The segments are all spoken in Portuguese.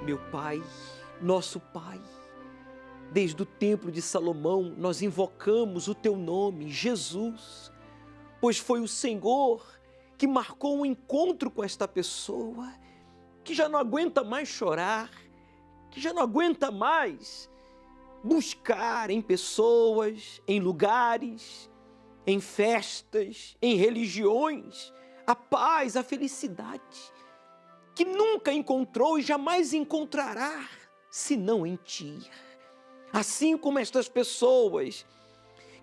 Meu Pai, nosso Pai, desde o templo de Salomão nós invocamos o teu nome, Jesus, pois foi o Senhor que marcou um encontro com esta pessoa que já não aguenta mais chorar, que já não aguenta mais buscar em pessoas, em lugares, em festas, em religiões, a paz, a felicidade, que nunca encontrou e jamais encontrará, senão em Ti. Assim como estas pessoas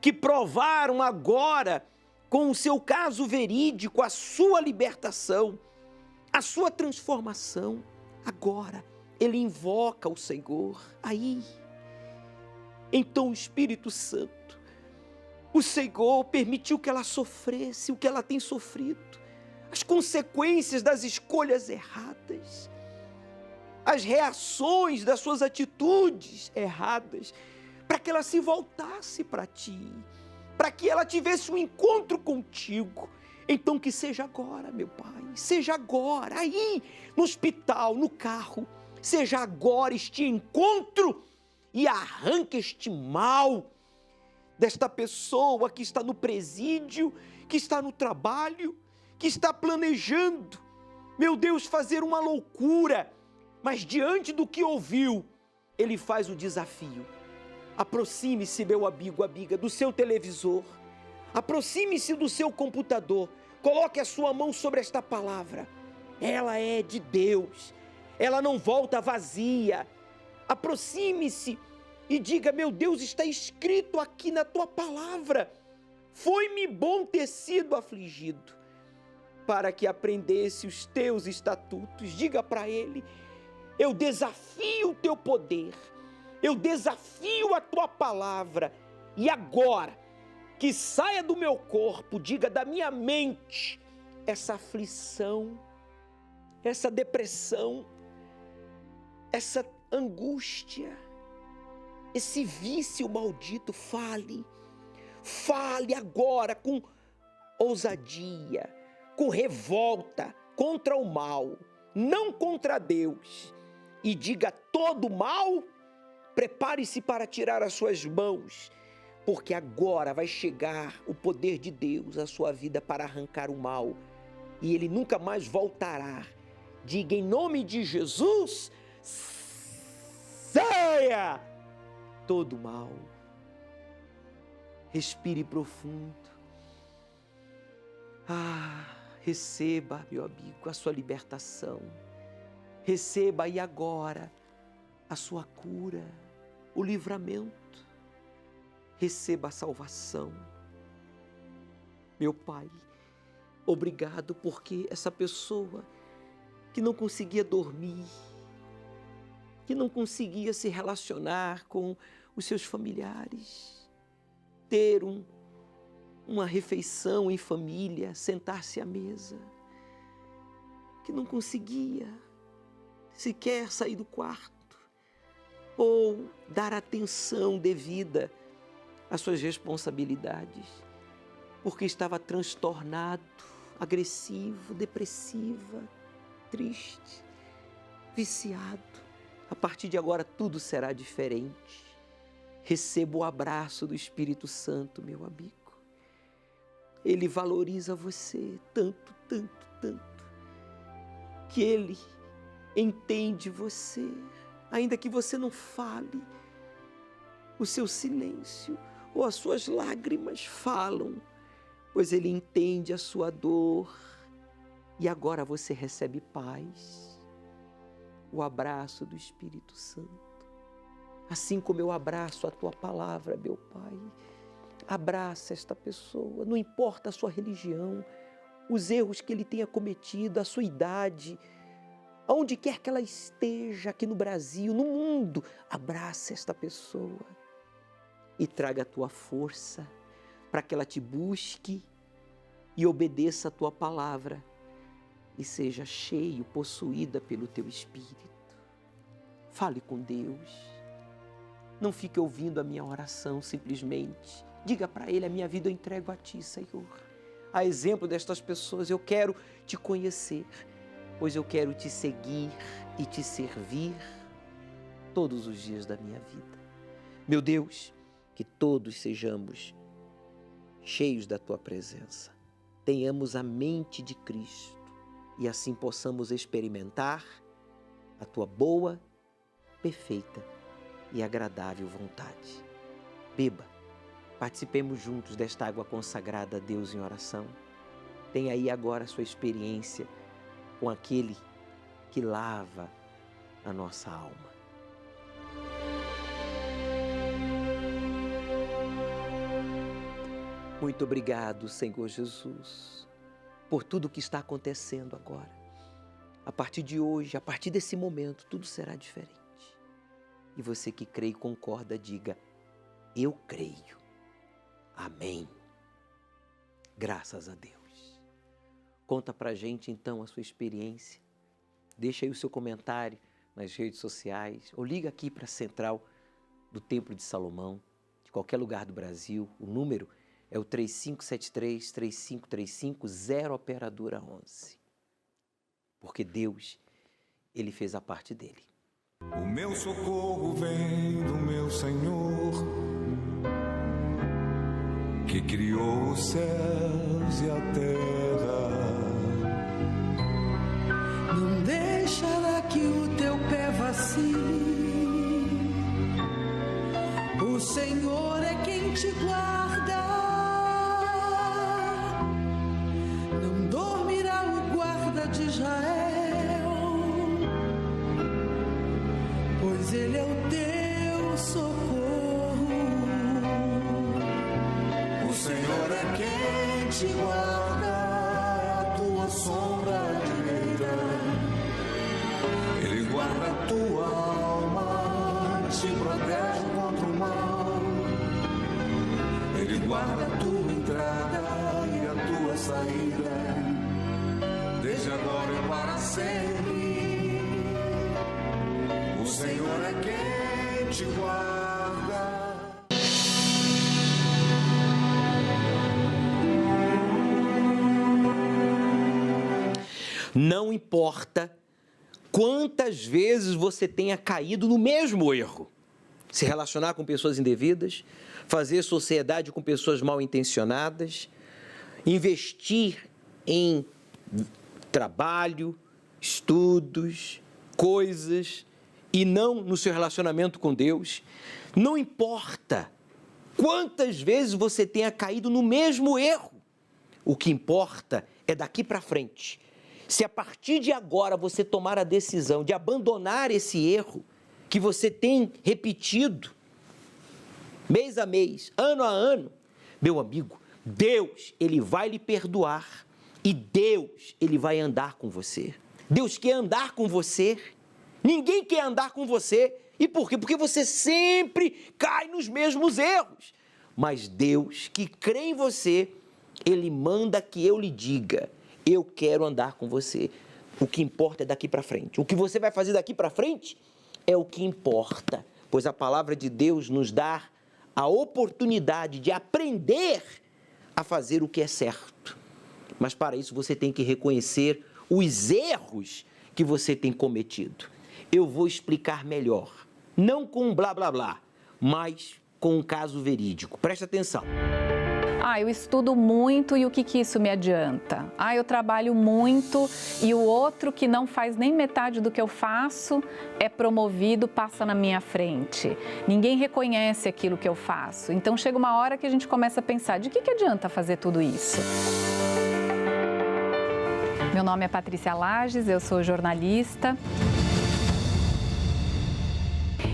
que provaram agora, com o seu caso verídico, a sua libertação, a sua transformação, agora ele invoca o Senhor. Aí, então o Espírito Santo, o Senhor permitiu que ela sofresse o que ela tem sofrido, as consequências das escolhas erradas, as reações das suas atitudes erradas, para que ela se voltasse para Ti, para que ela tivesse um encontro contigo. Então que seja agora, meu Pai, seja agora, aí no hospital, no carro, seja agora este encontro e arranque este mal desta pessoa que está no presídio, que está no trabalho, que está planejando, meu Deus, fazer uma loucura, mas diante do que ouviu, ele faz o desafio. Aproxime-se, meu amigo, amiga, do seu televisor, aproxime-se do seu computador, coloque a sua mão sobre esta palavra, ela é de Deus, ela não volta vazia. Aproxime-se e diga: meu Deus, está escrito aqui na tua palavra, foi-me bom ter sido afligido, para que aprendesse os teus estatutos. Diga para ele: eu desafio o teu poder, eu desafio a tua palavra, e agora, que saia do meu corpo, diga, da minha mente, essa aflição, essa depressão, essa angústia, esse vício maldito. Fale agora com ousadia, com revolta contra o mal, não contra Deus, e diga: todo mal, prepare-se para tirar as suas mãos, porque agora vai chegar o poder de Deus à sua vida para arrancar o mal, e ele nunca mais voltará. Diga em nome de Jesus: saia todo mal. Respire profundo. Receba, meu amigo, a sua libertação. Receba aí agora a sua cura, o livramento. Receba a salvação. Meu Pai, obrigado, porque essa pessoa que não conseguia dormir, que não conseguia se relacionar com os seus familiares, ter uma refeição em família, sentar-se à mesa, que não conseguia sequer sair do quarto ou dar atenção devida às suas responsabilidades, porque estava transtornado, agressivo, depressiva, triste, viciado. A partir de agora tudo será diferente. Receba o abraço do Espírito Santo, meu amigo. Ele valoriza você tanto, tanto, tanto, que Ele entende você, ainda que você não fale, o seu silêncio ou as suas lágrimas falam, pois Ele entende a sua dor, e agora você recebe paz, o abraço do Espírito Santo. Assim como eu abraço a tua palavra, meu Pai, abraça esta pessoa, não importa a sua religião, os erros que ele tenha cometido, a sua idade, aonde quer que ela esteja, aqui no Brasil, no mundo, abraça esta pessoa e traga a tua força para que ela te busque e obedeça a tua palavra e seja cheio, possuída pelo teu Espírito. Fale com Deus. Não fique ouvindo a minha oração simplesmente. Diga para Ele: a minha vida eu entrego a Ti, Senhor. A exemplo destas pessoas, eu quero Te conhecer. pois eu quero te seguir e te servir todos os dias da minha vida. Meu Deus, que todos sejamos cheios da tua presença, tenhamos a mente de Cristo e assim possamos experimentar a tua boa, perfeita e agradável vontade. Beba, participemos juntos desta água consagrada a Deus em oração. Tenha aí agora a sua experiência com aquele que lava a nossa alma. Muito obrigado, Senhor Jesus, por tudo que está acontecendo agora. A partir de hoje, a partir desse momento, tudo será diferente. E você que crê e concorda, diga: eu creio. Amém. Graças a Deus. Conta pra gente então a sua experiência. Deixa aí o seu comentário nas redes sociais ou liga aqui para a central do Templo de Salomão, de qualquer lugar do Brasil. O número é o 3573-3535, 0 operadora 11. Porque Deus, Ele fez a parte dele. O meu socorro vem do meu Senhor, que criou os céus e a terra. Não deixará que o teu pé vacile, o Senhor é quem te guarda. Não dormirá o guarda de Israel, pois Ele é o teu socorro. O Senhor é quem te guarda, é a tua sombra direita. Ele guarda a tua alma, te protege contra o mal. Ele guarda a tua entrada e a tua saída, desde agora e para sempre. O Senhor é quem te guarda. Não importa quantas vezes você tenha caído no mesmo erro. Se relacionar com pessoas indevidas, fazer sociedade com pessoas mal intencionadas, investir em trabalho, estudos, coisas, e não no seu relacionamento com Deus. Não importa quantas vezes você tenha caído no mesmo erro. O que importa é daqui para frente. Se a partir de agora você tomar a decisão de abandonar esse erro que você tem repetido mês a mês, ano a ano, meu amigo, Deus, Ele vai lhe perdoar e Deus, Ele vai andar com você. Deus quer andar com você. Ninguém quer andar com você. E por quê? Porque você sempre cai nos mesmos erros. Mas Deus, que crê em você, Ele manda que eu lhe diga: eu quero andar com você. O que importa é daqui para frente. O que você vai fazer daqui para frente é o que importa, pois a palavra de Deus nos dá a oportunidade de aprender a fazer o que é certo. Mas para isso você tem que reconhecer os erros que você tem cometido. Eu vou explicar melhor, não com blá blá blá, mas com um caso verídico. Presta atenção. Eu estudo muito e o que isso me adianta? Eu trabalho muito e o outro que não faz nem metade do que eu faço é promovido, passa na minha frente. Ninguém reconhece aquilo que eu faço. Então chega uma hora que a gente começa a pensar, de que adianta fazer tudo isso? Meu nome é Patrícia Lages, eu sou jornalista.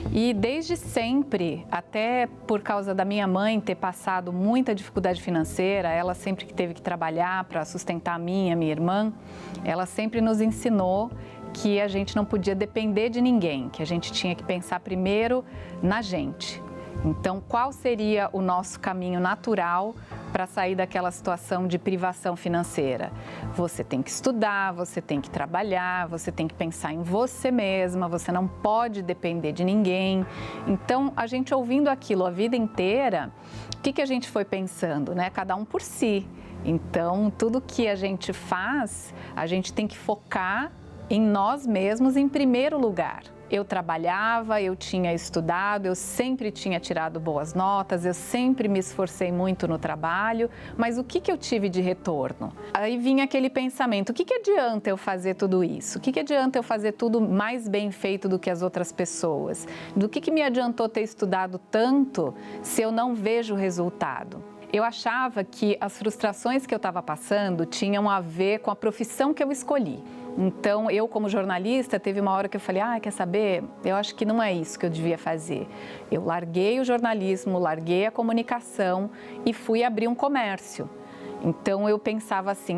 E desde sempre, até por causa da minha mãe ter passado muita dificuldade financeira, ela sempre que teve que trabalhar para sustentar a minha irmã, ela sempre nos ensinou que a gente não podia depender de ninguém, que a gente tinha que pensar primeiro na gente. Então, qual seria o nosso caminho natural para sair daquela situação de privação financeira? Você tem que estudar, você tem que trabalhar, você tem que pensar em você mesma, você não pode depender de ninguém. Então, a gente ouvindo aquilo a vida inteira, o que a gente foi pensando, né? Cada um por si. Então, tudo que a gente faz, a gente tem que focar em nós mesmos em primeiro lugar. Eu trabalhava, eu tinha estudado, eu sempre tinha tirado boas notas, eu sempre me esforcei muito no trabalho, mas o que eu tive de retorno? Aí vinha aquele pensamento, o que adianta eu fazer tudo isso? O que adianta eu fazer tudo mais bem feito do que as outras pessoas? Do que me adiantou ter estudado tanto se eu não vejo resultado? Eu achava que as frustrações que eu estava passando tinham a ver com a profissão que eu escolhi. Então, eu como jornalista, teve uma hora que eu falei, quer saber? Eu acho que não é isso que eu devia fazer. Eu larguei o jornalismo, larguei a comunicação e fui abrir um comércio. Então, eu pensava assim,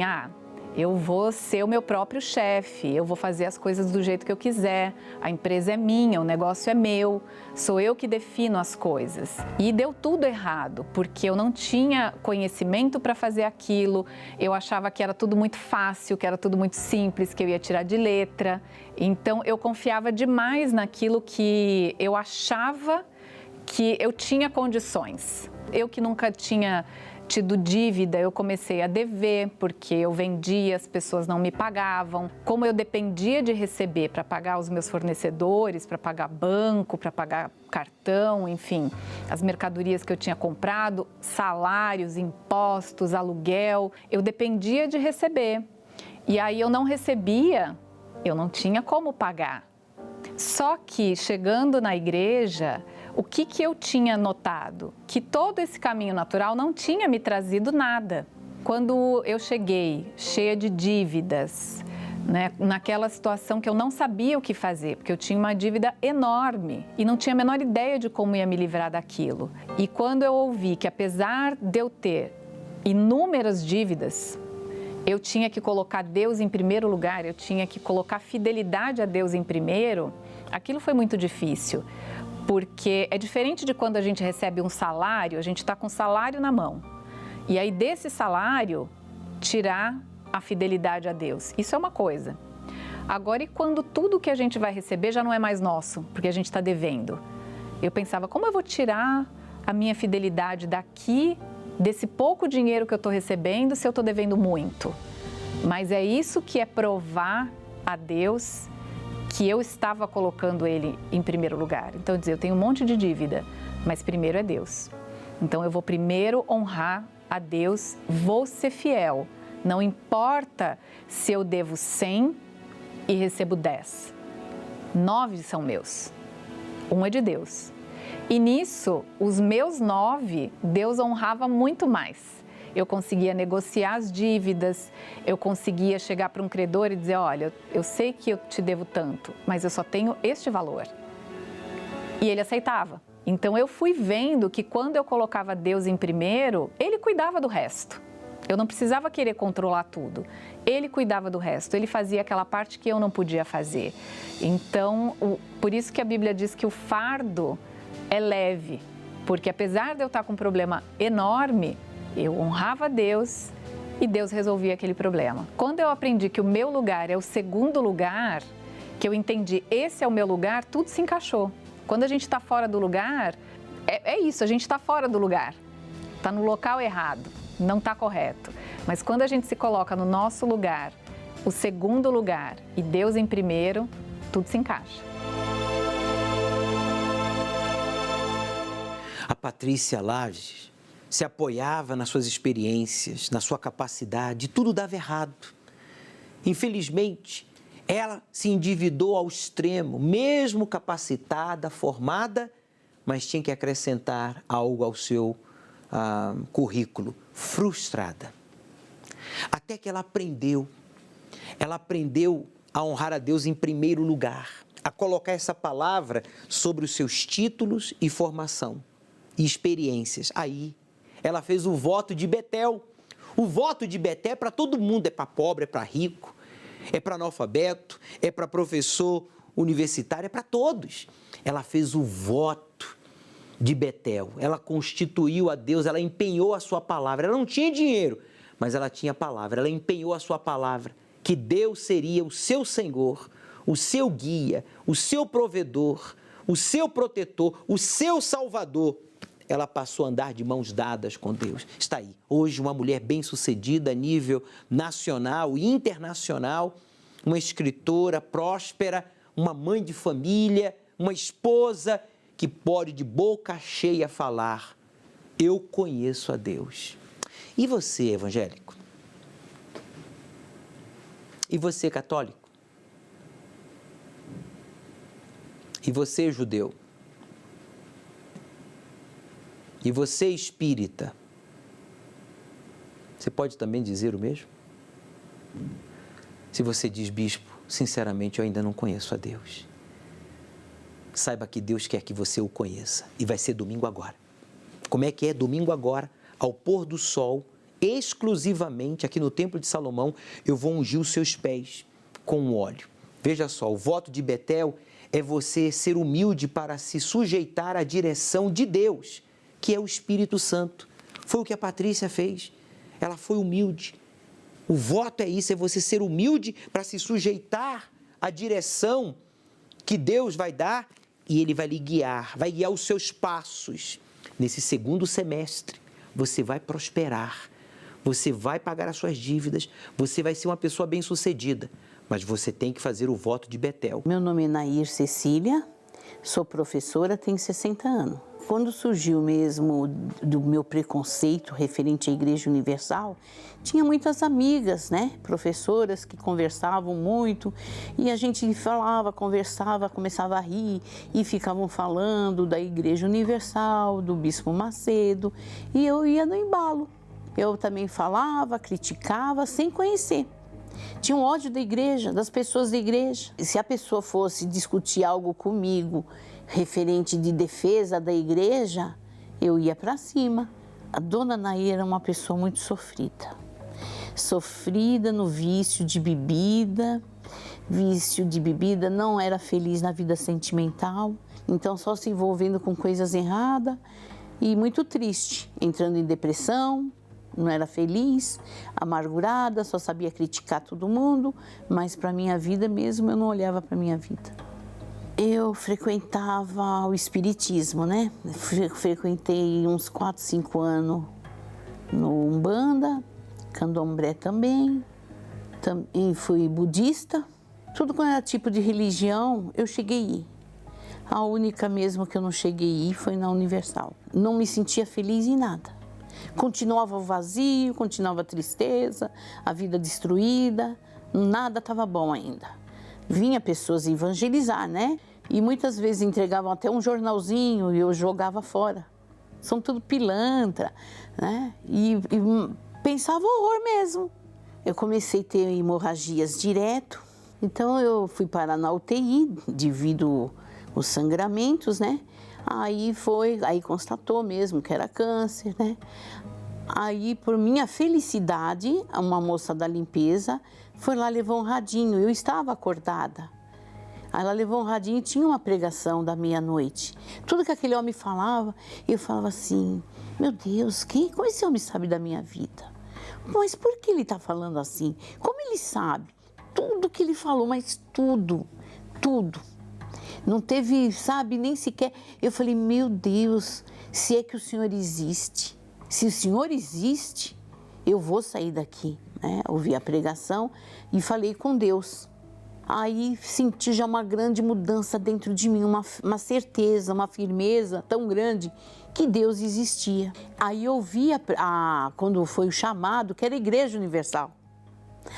eu vou ser o meu próprio chefe, eu vou fazer as coisas do jeito que eu quiser, a empresa é minha, o negócio é meu, sou eu que defino as coisas. E deu tudo errado, porque eu não tinha conhecimento para fazer aquilo, eu achava que era tudo muito fácil, que era tudo muito simples, que eu ia tirar de letra. Então, eu confiava demais naquilo que eu achava que eu tinha condições. Eu que nunca tinha tido dívida, eu comecei a dever, porque eu vendia, as pessoas não me pagavam. Como eu dependia de receber para pagar os meus fornecedores, para pagar banco, para pagar cartão, enfim, as mercadorias que eu tinha comprado, salários, impostos, aluguel, eu dependia de receber. E aí eu não recebia, eu não tinha como pagar. Só que, chegando na igreja, o que eu tinha notado? Que todo esse caminho natural não tinha me trazido nada. Quando eu cheguei cheia de dívidas, né, naquela situação que eu não sabia o que fazer, porque eu tinha uma dívida enorme e não tinha a menor ideia de como ia me livrar daquilo. E quando eu ouvi que, apesar de eu ter inúmeras dívidas, eu tinha que colocar Deus em primeiro lugar, eu tinha que colocar fidelidade a Deus em primeiro, aquilo foi muito difícil. Porque é diferente de quando a gente recebe um salário, a gente está com o salário na mão. E aí, desse salário, tirar a fidelidade a Deus. Isso é uma coisa. Agora, e quando tudo que a gente vai receber já não é mais nosso, porque a gente está devendo? Eu pensava, como eu vou tirar a minha fidelidade daqui, desse pouco dinheiro que eu estou recebendo, se eu estou devendo muito? Mas é isso que é provar a Deus que eu estava colocando Ele em primeiro lugar. Então, eu tenho um monte de dívida, mas primeiro é Deus. Então, eu vou primeiro honrar a Deus, vou ser fiel. Não importa se eu devo 100 e recebo 10. 9 são meus. 1 é de Deus. E nisso, os meus 9, Deus honrava muito mais. Eu conseguia negociar as dívidas, eu conseguia chegar para um credor e dizer, olha, eu sei que eu te devo tanto, mas eu só tenho este valor. E ele aceitava. Então, eu fui vendo que quando eu colocava Deus em primeiro, Ele cuidava do resto. Eu não precisava querer controlar tudo. Ele cuidava do resto, Ele fazia aquela parte que eu não podia fazer. Então, por isso que a Bíblia diz que o fardo é leve, porque apesar de eu estar com um problema enorme, eu honrava Deus e Deus resolvia aquele problema. Quando eu aprendi que o meu lugar é o segundo lugar, que eu entendi esse é o meu lugar, tudo se encaixou. Quando a gente está fora do lugar, é isso, a gente está fora do lugar. Está no local errado, não está correto. Mas quando a gente se coloca no nosso lugar, o segundo lugar e Deus em primeiro, tudo se encaixa. A Patrícia Lages se apoiava nas suas experiências, na sua capacidade, tudo dava errado. Infelizmente, ela se endividou ao extremo, mesmo capacitada, formada, mas tinha que acrescentar algo ao seu currículo, frustrada. Até que ela aprendeu a honrar a Deus em primeiro lugar, a colocar essa palavra sobre os seus títulos e formação e experiências. Aí, ela fez o voto de Betel. O voto de Betel é para todo mundo, é para pobre, é para rico, é para analfabeto, é para professor universitário, é para todos. Ela fez o voto de Betel, ela constituiu a Deus, ela empenhou a sua palavra. Ela não tinha dinheiro, mas ela tinha palavra, ela empenhou a sua palavra, que Deus seria o seu Senhor, o seu guia, o seu provedor, o seu protetor, o seu salvador. Ela passou a andar de mãos dadas com Deus. Está aí, hoje uma mulher bem-sucedida a nível nacional e internacional, uma escritora próspera, uma mãe de família, uma esposa que pode de boca cheia falar: eu conheço a Deus. E você, evangélico? E você, católico? E você, judeu? E você, espírita? Você pode também dizer o mesmo? Se você diz: bispo, sinceramente eu ainda não conheço a Deus, saiba que Deus quer que você o conheça, e vai ser domingo agora. Como é que é? Domingo agora, ao pôr do sol, exclusivamente aqui no Templo de Salomão, eu vou ungir os seus pés com óleo. Veja só, o voto de Betel é você ser humilde para se sujeitar à direção de Deus, que é o Espírito Santo. Foi o que a Patrícia fez, ela foi humilde. O voto é isso, é você ser humilde para se sujeitar à direção que Deus vai dar, e Ele vai lhe guiar, vai guiar os seus passos. Nesse segundo semestre, você vai prosperar, você vai pagar as suas dívidas, você vai ser uma pessoa bem-sucedida, mas você tem que fazer o voto de Betel. Meu nome é Nair Cecília, sou professora, tenho 60 anos. Quando surgiu mesmo do meu preconceito referente à Igreja Universal, tinha muitas amigas, né, professoras que conversavam muito, e a gente falava, conversava, começava a rir, e ficavam falando da Igreja Universal, do Bispo Macedo, e eu ia no embalo. Eu também falava, criticava, sem conhecer. Tinha um ódio da igreja, das pessoas da igreja. E se a pessoa fosse discutir algo comigo referente de defesa da igreja, eu ia para cima. A dona Nair era uma pessoa muito sofrida. Sofrida no vício de bebida. Vício de bebida, não era feliz na vida sentimental. Então só se envolvendo com coisas erradas e muito triste, entrando em depressão. Não era feliz, amargurada, só sabia criticar todo mundo, mas para a minha vida mesmo eu não olhava para a minha vida. Eu frequentava o espiritismo, né? Frequentei uns 4, 5 anos no Umbanda, Candomblé também fui budista. Tudo quando era tipo de religião, eu cheguei a ir. A única mesmo que eu não cheguei a ir foi na Universal. Não me sentia feliz em nada. Continuava o vazio, continuava a tristeza, a vida destruída, nada estava bom ainda. Vinha pessoas evangelizar, né? E muitas vezes entregavam até um jornalzinho e eu jogava fora. São tudo pilantra, né? E pensava horror mesmo. Eu comecei a ter hemorragias direto, então eu fui parar na UTI devido aos sangramentos, né? Aí constatou mesmo que era câncer, né? Aí, por minha felicidade, uma moça da limpeza foi lá, levou um radinho, eu estava acordada. Aí ela levou um radinho e tinha uma pregação da meia-noite. Tudo que aquele homem falava, eu falava assim: meu Deus, como esse homem sabe da minha vida? Mas por que ele está falando assim? Como ele sabe? Tudo que ele falou, mas tudo. Não teve, sabe, nem sequer. Eu falei: meu Deus, se é que o Senhor existe, se o Senhor existe, eu vou sair daqui, né? Ouvi a pregação e falei com Deus. Aí senti já uma grande mudança dentro de mim, uma certeza, uma firmeza tão grande que Deus existia. Aí eu vi, quando foi o chamado, que era a Igreja Universal.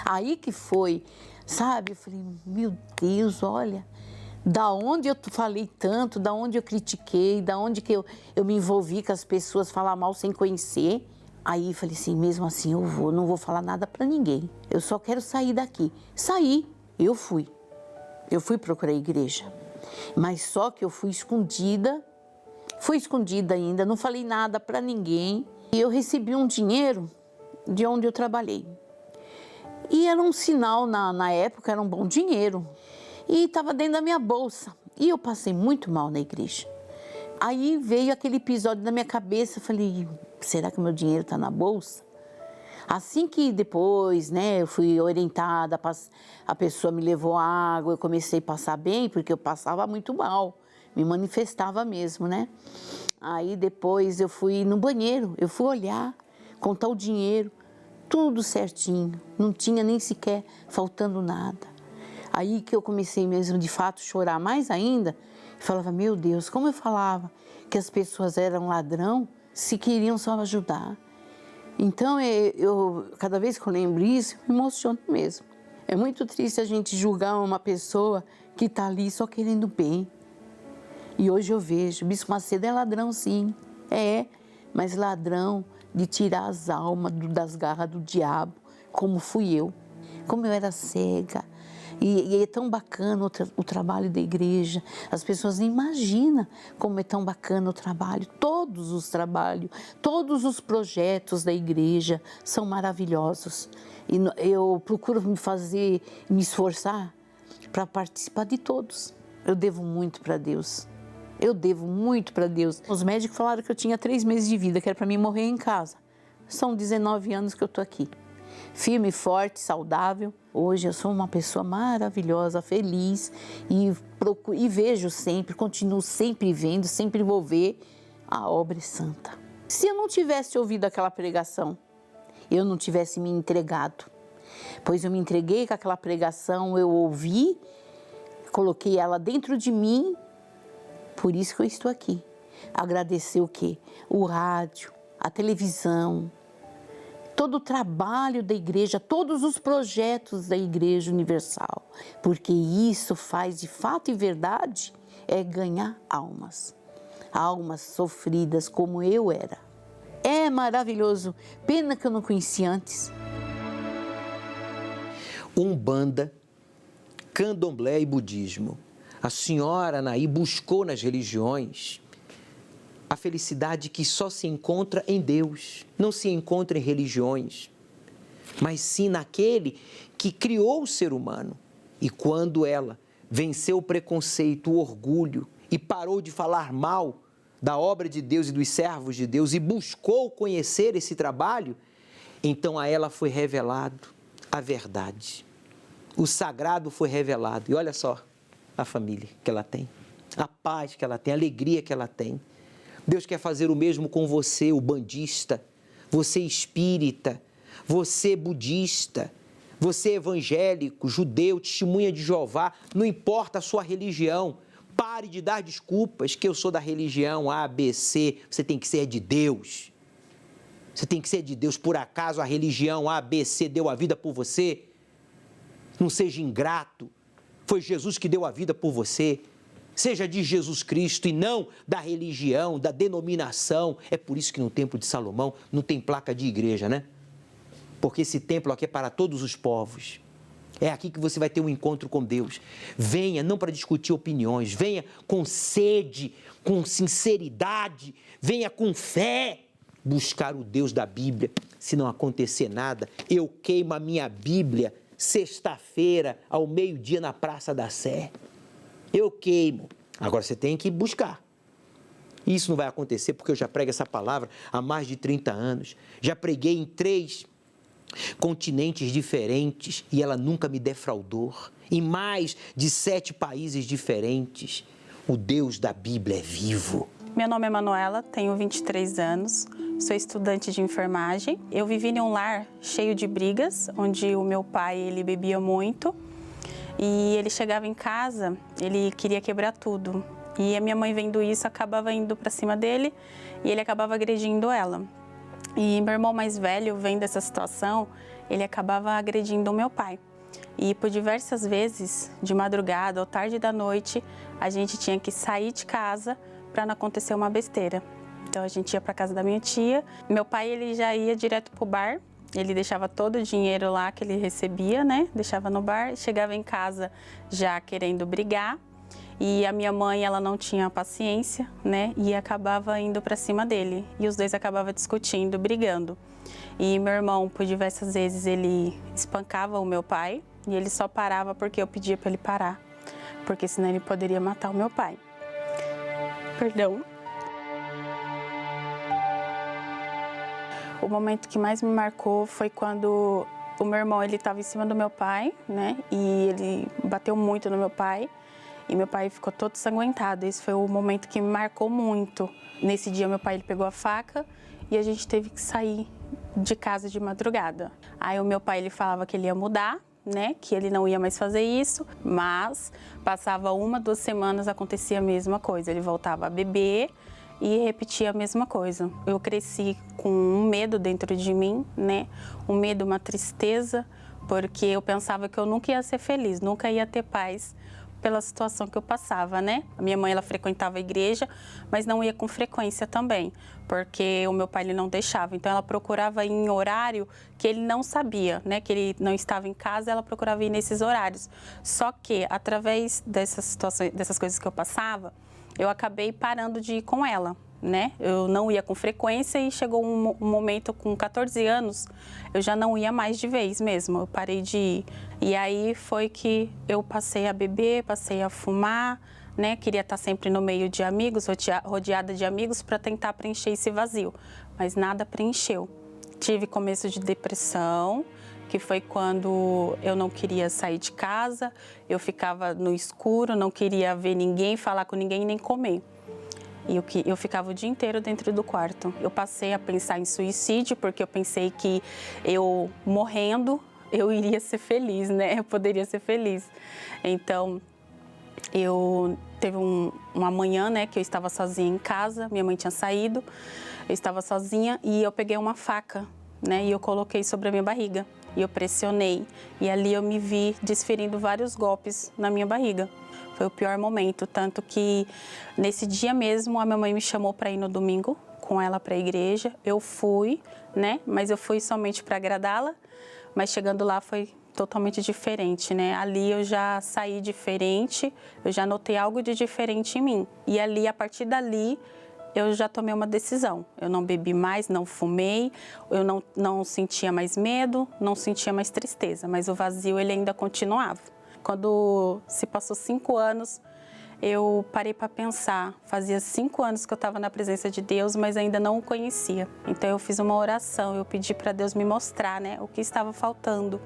Aí que foi, sabe, eu falei: meu Deus, olha, da onde eu falei tanto, da onde eu critiquei, da onde que eu me envolvi com as pessoas, falar mal sem conhecer. Aí falei assim: mesmo assim eu não vou falar nada para ninguém, eu só quero sair daqui. Saí, eu fui procurar a igreja, mas só que eu fui escondida ainda, não falei nada para ninguém. E eu recebi um dinheiro de onde eu trabalhei. E era um sinal, na época, era um bom dinheiro. E estava dentro da minha bolsa. E eu passei muito mal na igreja. Aí veio aquele episódio na minha cabeça, eu falei: será que o meu dinheiro está na bolsa? Assim que depois, né, eu fui orientada, a pessoa me levou água, eu comecei a passar bem, porque eu passava muito mal, me manifestava mesmo, né? Aí depois eu fui no banheiro, eu fui olhar, contar o dinheiro, tudo certinho, não tinha nem sequer faltando nada. Aí que eu comecei mesmo, de fato, chorar mais ainda. Falava, meu Deus, como eu falava que as pessoas eram ladrão se queriam só ajudar. Então, cada vez que eu lembro isso, eu me emociono mesmo. É muito triste a gente julgar uma pessoa que está ali só querendo bem. E hoje eu vejo, Bispo Macedo é ladrão sim, mas ladrão de tirar as almas das garras do diabo, como fui eu, como eu era cega. E é tão bacana o trabalho da igreja, as pessoas nem imaginam como é tão bacana o trabalho, todos os trabalhos, todos os projetos da igreja são maravilhosos. E eu procuro me esforçar para participar de todos. Eu devo muito para Deus. Eu devo muito para Deus. Os médicos falaram que eu tinha 3 meses de vida, que era para mim morrer em casa. São 19 anos que eu estou aqui. Firme, forte, saudável. Hoje eu sou uma pessoa maravilhosa, feliz e vejo sempre, continuo sempre vendo, sempre vou ver a obra santa. Se eu não tivesse ouvido aquela pregação, eu não tivesse me entregado, pois eu me entreguei com aquela pregação, eu ouvi, coloquei ela dentro de mim, por isso que eu estou aqui. Agradecer o quê? O rádio, a televisão, todo o trabalho da igreja, todos os projetos da Igreja Universal, porque isso faz de fato e verdade é ganhar almas, almas sofridas como eu era. É maravilhoso, pena que eu não conhecia antes. Umbanda, Candomblé e Budismo. A senhora Anaí buscou nas religiões a felicidade que só se encontra em Deus, não se encontra em religiões, mas sim naquele que criou o ser humano. E quando ela venceu o preconceito, o orgulho e parou de falar mal da obra de Deus e dos servos de Deus e buscou conhecer esse trabalho, então a ela foi revelado a verdade. O sagrado foi revelado. E olha só a família que ela tem, a paz que ela tem, a alegria que ela tem. Deus quer fazer o mesmo com você, o bandista, você espírita, você budista, você evangélico, judeu, testemunha de Jeová, não importa a sua religião, pare de dar desculpas que eu sou da religião A, B, C, você tem que ser de Deus. Você tem que ser de Deus, por acaso a religião A, B, C deu a vida por você? Não seja ingrato, foi Jesus que deu a vida por você. Seja de Jesus Cristo e não da religião, da denominação. É por isso que no Templo de Salomão não tem placa de igreja, né? Porque esse templo aqui é para todos os povos. É aqui que você vai ter um encontro com Deus. Venha não para discutir opiniões, venha com sede, com sinceridade, venha com fé buscar o Deus da Bíblia. Se não acontecer nada, eu queimo a minha Bíblia sexta-feira ao meio-dia na Praça da Sé. Eu queimo. Agora você tem que buscar. Isso não vai acontecer porque eu já prego essa palavra há mais de 30 anos. Já preguei em 3 continentes diferentes e ela nunca me defraudou. Em mais de 7 países diferentes. O Deus da Bíblia é vivo. Meu nome é Manuela, tenho 23 anos, sou estudante de enfermagem. Eu vivi em um lar cheio de brigas, onde o meu pai ele bebia muito. E ele chegava em casa, ele queria quebrar tudo. E a minha mãe, vendo isso, acabava indo para cima dele e ele acabava agredindo ela. E meu irmão mais velho, vendo essa situação, ele acabava agredindo o meu pai. E por diversas vezes, de madrugada ou tarde da noite, a gente tinha que sair de casa para não acontecer uma besteira. Então a gente ia para casa da minha tia. Meu pai ele já ia direto pro bar. Ele deixava todo o dinheiro lá que ele recebia, né? Deixava no bar, chegava em casa já querendo brigar. E a minha mãe, ela não tinha paciência, né? E acabava indo para cima dele. E os dois acabavam discutindo, brigando. E meu irmão, por diversas vezes, ele espancava o meu pai. E ele só parava porque eu pedia para ele parar. Porque senão ele poderia matar o meu pai. Perdão. O momento que mais me marcou foi quando o meu irmão ele estava em cima do meu pai, né? E ele bateu muito no meu pai. E meu pai ficou todo ensanguentado. Esse foi o momento que me marcou muito. Nesse dia, meu pai ele pegou a faca e a gente teve que sair de casa de madrugada. Aí o meu pai ele falava que ele ia mudar, né, que ele não ia mais fazer isso, mas passava 1, 2 semanas, acontecia a mesma coisa. Ele voltava a beber e repetia a mesma coisa. Eu cresci com um medo dentro de mim, né, um medo, uma tristeza, porque eu pensava que eu nunca ia ser feliz, nunca ia ter paz pela situação que eu passava, né? A minha mãe, ela frequentava a igreja, mas não ia com frequência também, porque o meu pai, ele não deixava. Então, ela procurava ir em horário que ele não sabia, né? Que ele não estava em casa, ela procurava ir nesses horários. Só que, através dessas situações, dessas coisas que eu passava, eu acabei parando de ir com ela, né? Eu não ia com frequência e chegou um momento, com 14 anos, eu já não ia mais de vez mesmo, eu parei de ir. E aí foi que eu passei a beber, passei a fumar, né? Queria estar sempre no meio de amigos, rodeada de amigos, para tentar preencher esse vazio, mas nada preencheu. Tive começo de depressão, que foi quando eu não queria sair de casa, eu ficava no escuro, não queria ver ninguém, falar com ninguém, nem comer. E eu ficava o dia inteiro dentro do quarto. Eu passei a pensar em suicídio, porque eu pensei que eu, morrendo, eu iria ser feliz, né? Eu poderia ser feliz. Então, teve uma manhã, né, que eu estava sozinha em casa, minha mãe tinha saído, eu estava sozinha e eu peguei uma faca, né, e eu coloquei sobre a minha barriga. E eu pressionei. E ali eu me vi desferindo vários golpes na minha barriga. Foi o pior momento, tanto que nesse dia mesmo a minha mãe me chamou para ir no domingo com ela para a igreja. Eu fui, né? Mas eu fui somente para agradá-la, mas chegando lá foi totalmente diferente, né? Ali eu já saí diferente, eu já notei algo de diferente em mim. E ali, a partir dali, eu já tomei uma decisão. Eu não bebi mais, não fumei, eu não sentia mais medo, não sentia mais tristeza, mas o vazio ele ainda continuava. Quando se passou 5 anos, eu parei para pensar. Fazia 5 anos que eu estava na presença de Deus, mas ainda não o conhecia. Então eu fiz uma oração, eu pedi para Deus me mostrar, né, o que estava faltando.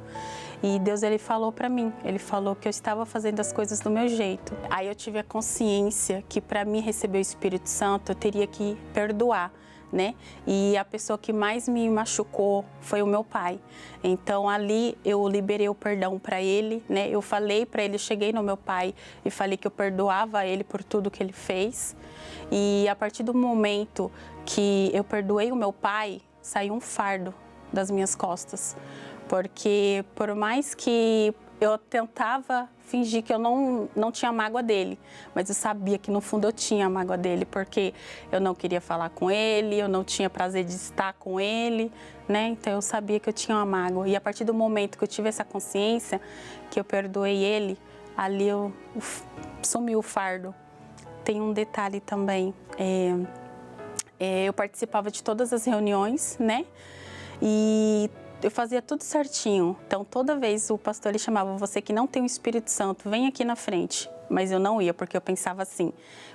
E Deus, ele falou para mim, ele falou que eu estava fazendo as coisas do meu jeito. Aí eu tive a consciência que para mim receber o Espírito Santo, eu teria que perdoar, né? E a pessoa que mais me machucou foi o meu pai. Então ali eu liberei o perdão para ele, né? Eu falei para ele, eu cheguei no meu pai e falei que eu perdoava ele por tudo que ele fez. E a partir do momento que eu perdoei o meu pai, saiu um fardo das minhas costas. Porque por mais que eu tentava fingir que eu não tinha mágoa dele, mas eu sabia que no fundo eu tinha mágoa dele, porque eu não queria falar com ele, eu não tinha prazer de estar com ele, né? Então eu sabia que eu tinha uma mágoa. E a partir do momento que eu tive essa consciência, que eu perdoei ele, ali sumiu o fardo. Tem um detalhe também, eu participava de todas as reuniões, né? E eu fazia tudo certinho. Então, toda vez o pastor ele chamava, você que não tem o Espírito Santo, vem aqui na frente. Mas eu não ia, porque eu pensava assim,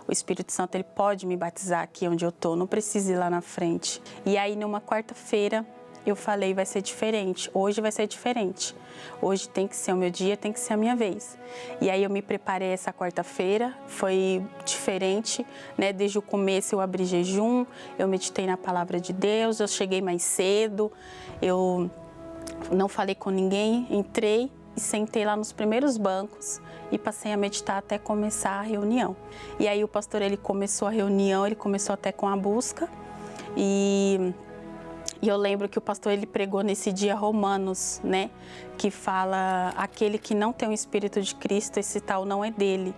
o Espírito Santo ele pode me batizar aqui onde eu tô, não preciso ir lá na frente. E aí, numa quarta-feira, eu falei, vai ser diferente, hoje vai ser diferente. Hoje tem que ser o meu dia, tem que ser a minha vez. E aí eu me preparei essa quarta-feira, foi diferente, né? Desde o começo eu abri jejum, eu meditei na palavra de Deus, eu cheguei mais cedo, eu não falei com ninguém, entrei e sentei lá nos primeiros bancos e passei a meditar até começar a reunião. E aí o pastor, ele começou a reunião, ele começou até com a busca e eu lembro que o pastor, ele pregou nesse dia Romanos, né? Que fala, aquele que não tem o Espírito de Cristo, esse tal não é dele.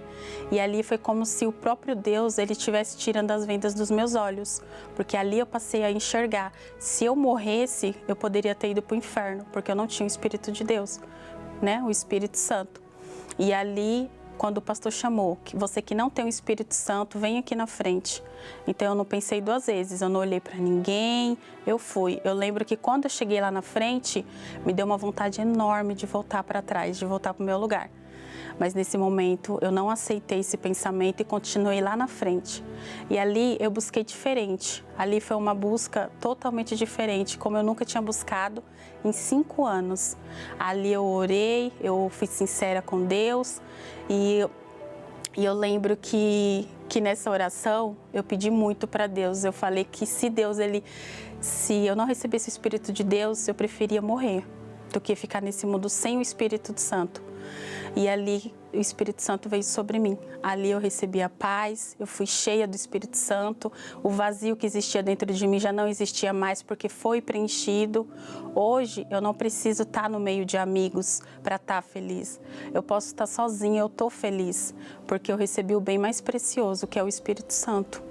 E ali foi como se o próprio Deus, ele estivesse tirando as vendas dos meus olhos. Porque ali eu passei a enxergar. Se eu morresse, eu poderia ter ido para o inferno, porque eu não tinha o Espírito de Deus, né? O Espírito Santo. E ali, quando o pastor chamou, que você que não tem o Espírito Santo, vem aqui na frente. Então eu não pensei 2 vezes, eu não olhei para ninguém, eu fui. Eu lembro que quando eu cheguei lá na frente, me deu uma vontade enorme de voltar para trás, de voltar para o meu lugar. Mas nesse momento eu não aceitei esse pensamento e continuei lá na frente. E ali eu busquei diferente. Ali foi uma busca totalmente diferente, como eu nunca tinha buscado em 5 anos. Ali eu orei, eu fui sincera com Deus e eu lembro que nessa oração eu pedi muito para Deus. Eu falei que se eu não recebesse o Espírito de Deus, eu preferia morrer. do que ficar nesse mundo sem o Espírito Santo. E ali o Espírito Santo veio sobre mim. Ali eu recebi a paz, eu fui cheia do Espírito Santo. O vazio que existia dentro de mim já não existia mais porque foi preenchido. Hoje eu não preciso estar no meio de amigos para estar feliz. Eu posso estar sozinha, eu estou feliz, porque eu recebi o bem mais precioso, que é o Espírito Santo.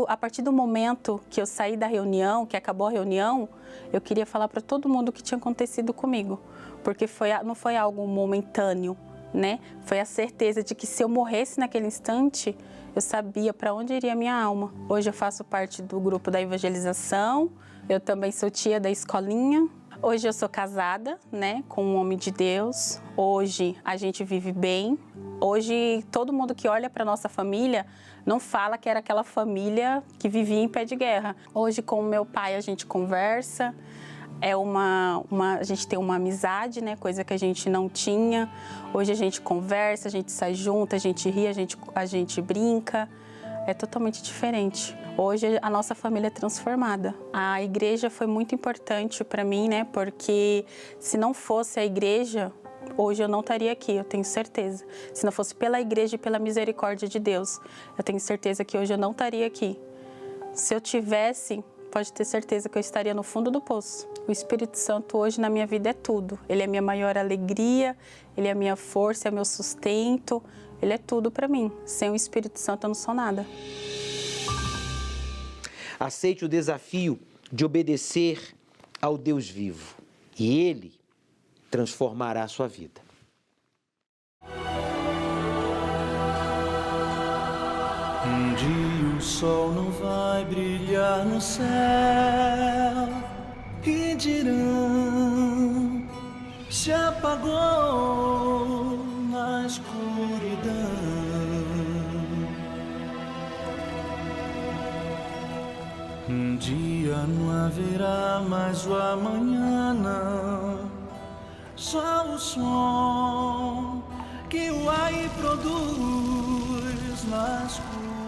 A partir do momento que eu saí da reunião, que acabou a reunião, eu queria falar para todo mundo o que tinha acontecido comigo, porque não foi algo momentâneo, né? Foi a certeza de que se eu morresse naquele instante, eu sabia para onde iria a minha alma. Hoje eu faço parte do grupo da evangelização, eu também sou tia da escolinha. Hoje eu sou casada, né, com um homem de Deus. Hoje a gente vive bem. Hoje todo mundo que olha para nossa família não fala que era aquela família que vivia em pé de guerra. Hoje com o meu pai a gente conversa, a gente tem uma amizade, né, coisa que a gente não tinha. Hoje a gente conversa, a gente sai junto, a gente ri, a gente brinca. É totalmente diferente. Hoje a nossa família é transformada. A igreja foi muito importante para mim, né? Porque se não fosse a igreja, hoje eu não estaria aqui, eu tenho certeza. Se não fosse pela igreja e pela misericórdia de Deus, eu tenho certeza que hoje eu não estaria aqui. Se eu tivesse, pode ter certeza que eu estaria no fundo do poço. O Espírito Santo hoje na minha vida é tudo. Ele é a minha maior alegria, ele é a minha força, é o meu sustento. Ele é tudo para mim. Sem o Espírito Santo eu não sou nada. Aceite o desafio de obedecer ao Deus vivo e Ele transformará a sua vida. Um dia o sol não vai brilhar no céu e dirão, se apagou na escuridão. Um dia não haverá mais o amanhã, não. Só o som que o ar produz na escuridão.